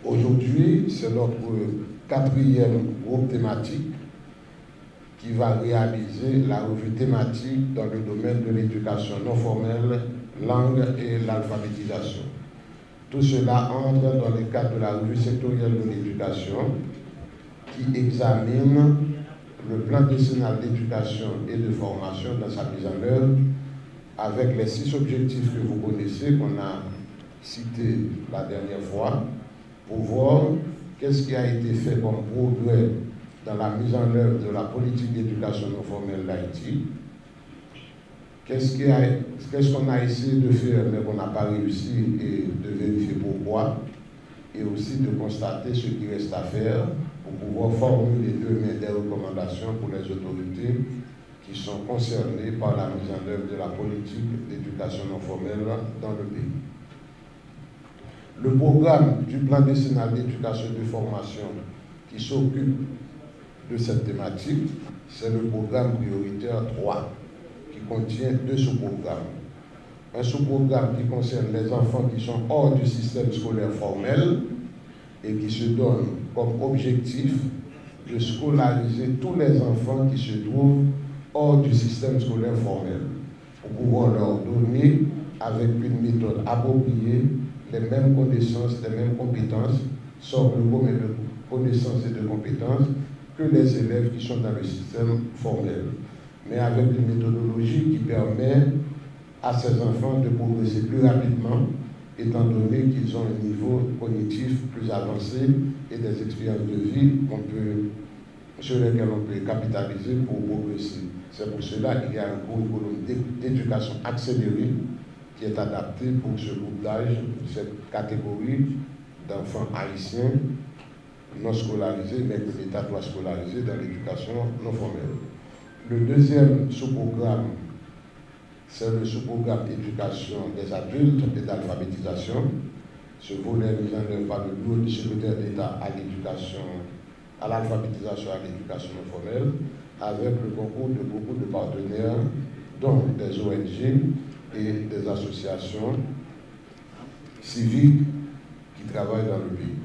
Aujourd'hui, c'est notre quatrième groupe thématique qui va réaliser la revue thématique dans le domaine de l'éducation non formelle, langue et l'alphabétisation. Tout cela entre dans le cadre de la revue sectorielle de l'éducation qui examine le plan décennal d'éducation et de formation dans sa mise en œuvre avec les 6 objectifs que vous connaissez, qu'on a cités la dernière fois, pour voir qu'est-ce qui a été fait comme progrès dans la mise en œuvre de la politique d'éducation non formelle d'Haïti, qu'est-ce qu'on a essayé de faire mais qu'on n'a pas réussi et de vérifier pourquoi, et aussi de constater ce qui reste à faire pour pouvoir formuler demain des recommandations pour les autorités qui sont concernées par la mise en œuvre de la politique d'éducation non formelle dans le pays. Le programme du plan décennal d'éducation et de formation qui s'occupe de cette thématique, c'est le programme prioritaire 3, qui contient 2 sous-programmes. Un sous-programme qui concerne les enfants qui sont hors du système scolaire formel et qui se donne comme objectif de scolariser tous les enfants qui se trouvent hors du système scolaire formel, pour pouvoir leur donner, avec une méthode appropriée, les mêmes connaissances, les mêmes compétences, socle commun de connaissances et de compétences, que les élèves qui sont dans le système formel, mais avec une méthodologie qui permet à ces enfants de progresser plus rapidement, étant donné qu'ils ont un niveau cognitif plus avancé et des expériences de vie sur lesquelles on peut capitaliser pour progresser. C'est pour cela qu'il y a un curriculum d'éducation accélérée qui est adapté pour ce groupe d'âge, cette catégorie d'enfants haïtiens non scolarisés, mais que l'État doit scolariser dans l'éducation non formelle. Le deuxième sous-programme, c'est le sous-programme éducation des adultes et d'alphabétisation. Ce volet est mis en œuvre par le bureau du secrétaire d'État à l'éducation, à l'alphabétisation et à l'éducation non formelle, avec le concours de beaucoup de partenaires, dont des ONG et des associations civiques qui travaillent dans le pays.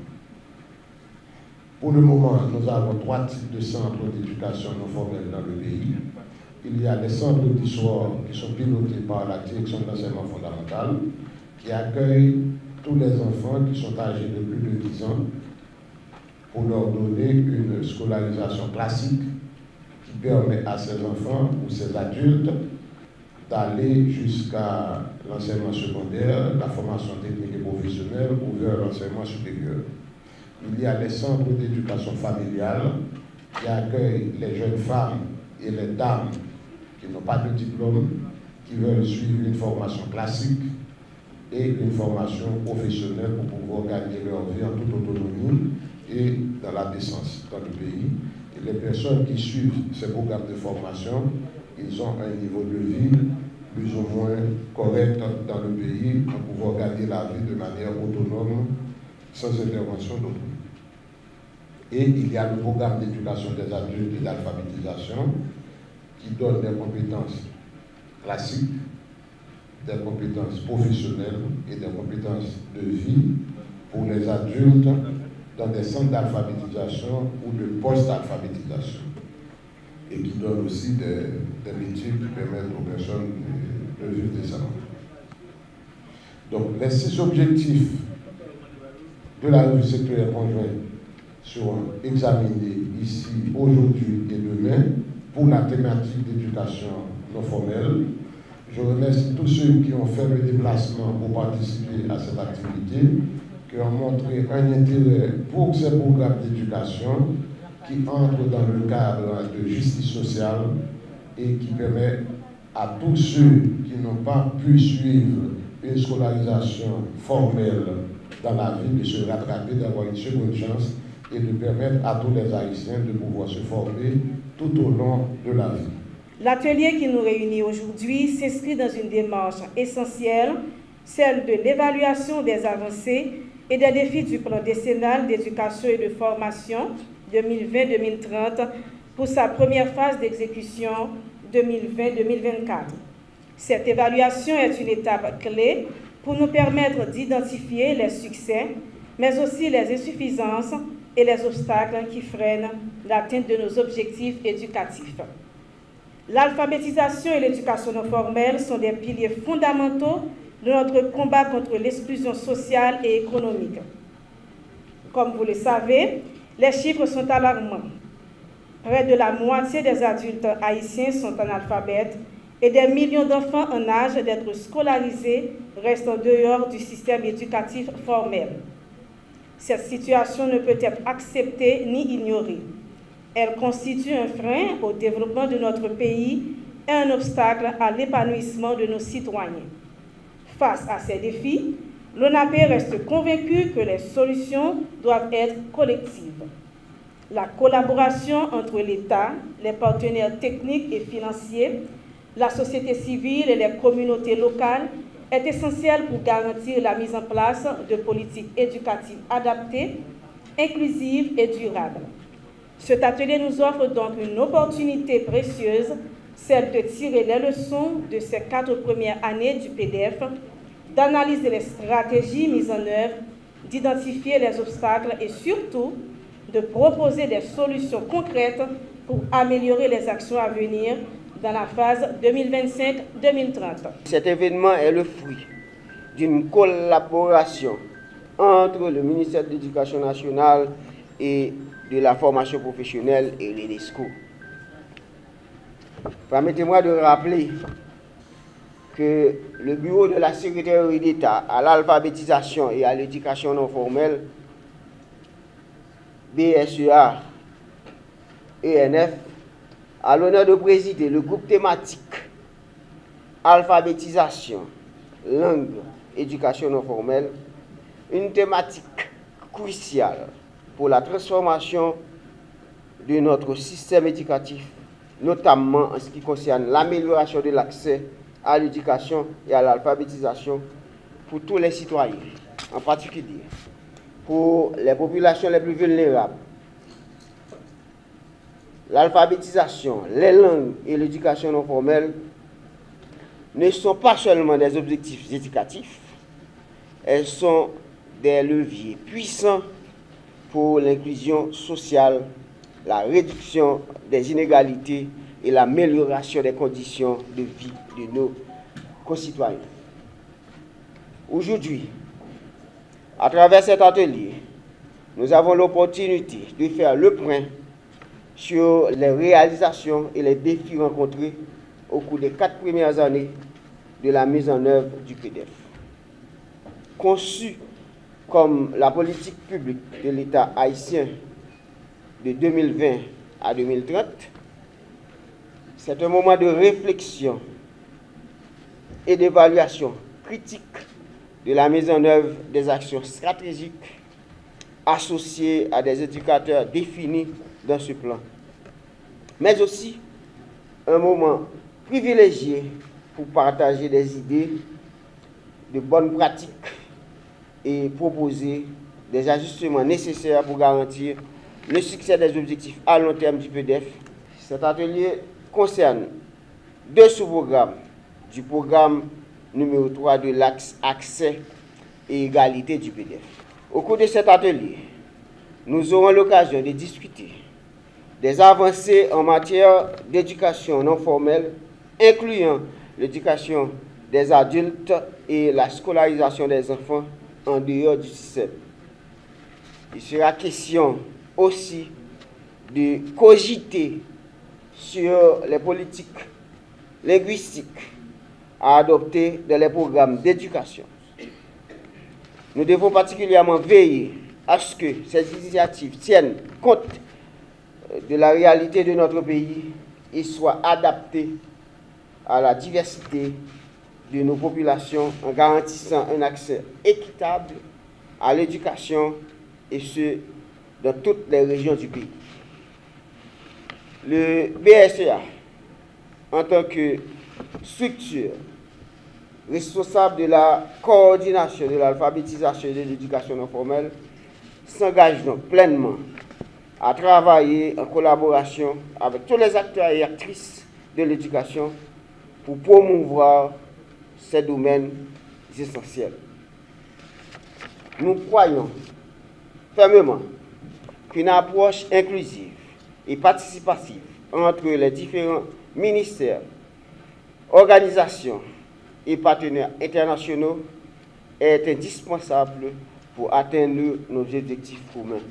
Pour le moment, nous avons 3 types de centres d'éducation non formelle dans le pays. Il y a les centres d'histoire qui sont pilotés par la direction de l'enseignement fondamental, qui accueillent tous les enfants qui sont âgés de plus de 10 ans pour leur donner une scolarisation classique qui permet à ces enfants ou ces adultes d'aller jusqu'à l'enseignement secondaire, la formation technique et professionnelle ou vers l'enseignement supérieur. Il y a les centres d'éducation familiale qui accueillent les jeunes femmes et les dames qui n'ont pas de diplôme, qui veulent suivre une formation classique et une formation professionnelle pour pouvoir gagner leur vie en toute autonomie et dans la décence dans le pays. Et les personnes qui suivent ces programmes de formation, ils ont un niveau de vie plus ou moins correct dans le pays pour pouvoir gagner la vie de manière autonome, sans intervention d'autrui. Et il y a le programme d'éducation des adultes et d'alphabétisation qui donne des compétences classiques, des compétences professionnelles et des compétences de vie pour les adultes dans des centres d'alphabétisation ou de post-alphabétisation, et qui donne aussi des métiers qui permettent aux personnes de vivre décemment. Donc, les 6 objectifs de la revue sectorielle conjointe seront examinés ici, aujourd'hui et demain, pour la thématique d'éducation non formelle. Je remercie tous ceux qui ont fait le déplacement pour participer à cette activité, qui ont montré un intérêt pour ces programmes d'éducation qui entrent dans le cadre de justice sociale et qui permet à tous ceux qui n'ont pas pu suivre une scolarisation formelle dans la vie de se rattraper, d'avoir une seconde chance et de permettre à tous les Haïtiens de pouvoir se former tout au long de la vie. L'atelier qui nous réunit aujourd'hui s'inscrit dans une démarche essentielle, celle de l'évaluation des avancées et des défis du plan décennal d'éducation et de formation 2020-2030 pour sa première phase d'exécution 2020-2024. Cette évaluation est une étape clé pour nous permettre d'identifier les succès mais aussi les insuffisances et les obstacles qui freinent l'atteinte de nos objectifs éducatifs. L'alphabétisation et l'éducation non formelle sont des piliers fondamentaux de notre combat contre l'exclusion sociale et économique. Comme vous le savez, les chiffres sont alarmants. Près de la moitié des adultes haïtiens sont analphabètes et des millions d'enfants en âge d'être scolarisés restent en dehors du système éducatif formel. Cette situation ne peut être acceptée ni ignorée. Elle constitue un frein au développement de notre pays et un obstacle à l'épanouissement de nos citoyens. Face à ces défis, l'ONAP reste convaincu que les solutions doivent être collectives. La collaboration entre l'État, les partenaires techniques et financiers, la société civile et les communautés locales est essentielle pour garantir la mise en place de politiques éducatives adaptées, inclusives et durables. Cet atelier nous offre donc une opportunité précieuse, celle de tirer les leçons de ces 4 premières années du PDF, d'analyser les stratégies mises en œuvre, d'identifier les obstacles et surtout de proposer des solutions concrètes pour améliorer les actions à venir dans la phase 2025-2030. Cet événement est le fruit d'une collaboration entre le ministère de l'Éducation nationale et de la formation professionnelle et l'UNESCO. Permettez-moi de rappeler que le Bureau de la Secrétaire d'État à l'alphabétisation et à l'éducation non formelle, BSEA, ENF, a l'honneur de présider le groupe thématique alphabétisation, langue, éducation non formelle, une thématique cruciale pour la transformation de notre système éducatif, notamment en ce qui concerne l'amélioration de l'accès à l'éducation et à l'alphabétisation pour tous les citoyens, en particulier pour les populations les plus vulnérables. L'alphabétisation, les langues et l'éducation non formelle ne sont pas seulement des objectifs éducatifs, elles sont des leviers puissants pour l'inclusion sociale, la réduction des inégalités et l'amélioration des conditions de vie de nos concitoyens. Aujourd'hui, à travers cet atelier, nous avons l'opportunité de faire le point sur les réalisations et les défis rencontrés au cours des 4 premières années de la mise en œuvre du PDF. Conçu comme la politique publique de l'État haïtien de 2020 à 2030, c'est un moment de réflexion et d'évaluation critique de la mise en œuvre des actions stratégiques associées à des indicateurs définis dans ce plan, mais aussi un moment privilégié pour partager des idées, de bonnes pratiques et proposer des ajustements nécessaires pour garantir le succès des objectifs à long terme du PDF. Cet atelier concerne 2 sous-programmes du programme numéro 3 de l'axe accès et égalité du PDF. Au cours de cet atelier, nous aurons l'occasion de discuter des avancées en matière d'éducation non formelle, incluant l'éducation des adultes et la scolarisation des enfants en dehors du système. Il sera question aussi de cogiter sur les politiques linguistiques à adopter dans les programmes d'éducation. Nous devons particulièrement veiller à ce que ces initiatives tiennent compte de la réalité de notre pays et soient adaptées à la diversité de nos populations en garantissant un accès équitable à l'éducation et ce, dans toutes les régions du pays. Le BSEA, en tant que structure responsable de la coordination de l'alphabétisation et de l'éducation non formelle, s'engage donc pleinement à travailler en collaboration avec tous les acteurs et actrices de l'éducation pour promouvoir ces domaines essentiels. Nous croyons fermement qu'une approche inclusive et participative entre les différents ministères, organisations et partenaires internationaux est indispensable pour atteindre nos objectifs communs.